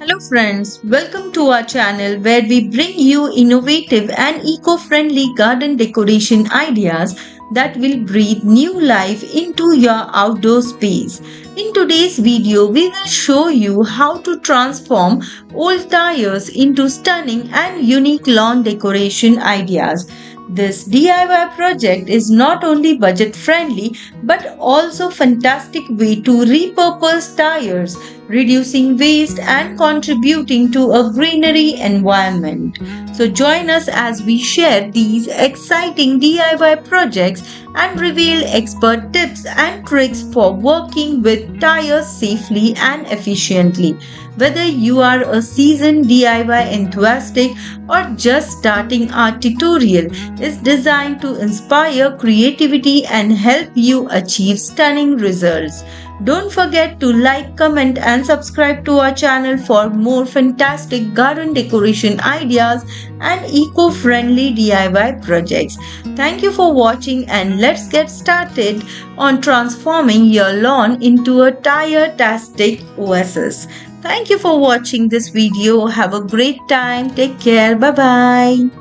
Hello friends, welcome to our channel where we bring you innovative and eco-friendly garden decoration ideas that will breathe new life into your outdoor space. In today's video, we will show you how to transform old tires into stunning and unique lawn decoration ideas. This DIY project is not only budget friendly but also fantastic way to repurpose tires, reducing waste and contributing to a greenery environment. So join us as we share these exciting DIY projects and reveal expert tips and tricks for working with tires safely and efficiently. Whether you are a seasoned DIY enthusiast or just starting, our tutorial is designed to inspire creativity and help you achieve stunning results. Don't forget to like, comment, and subscribe to our channel for more fantastic garden decoration ideas and eco friendly DIY projects. Thank you for watching, and let's get started on transforming your lawn into a tire-tastic oasis. Thank you for watching this video. Have a great time. Take care. Bye bye.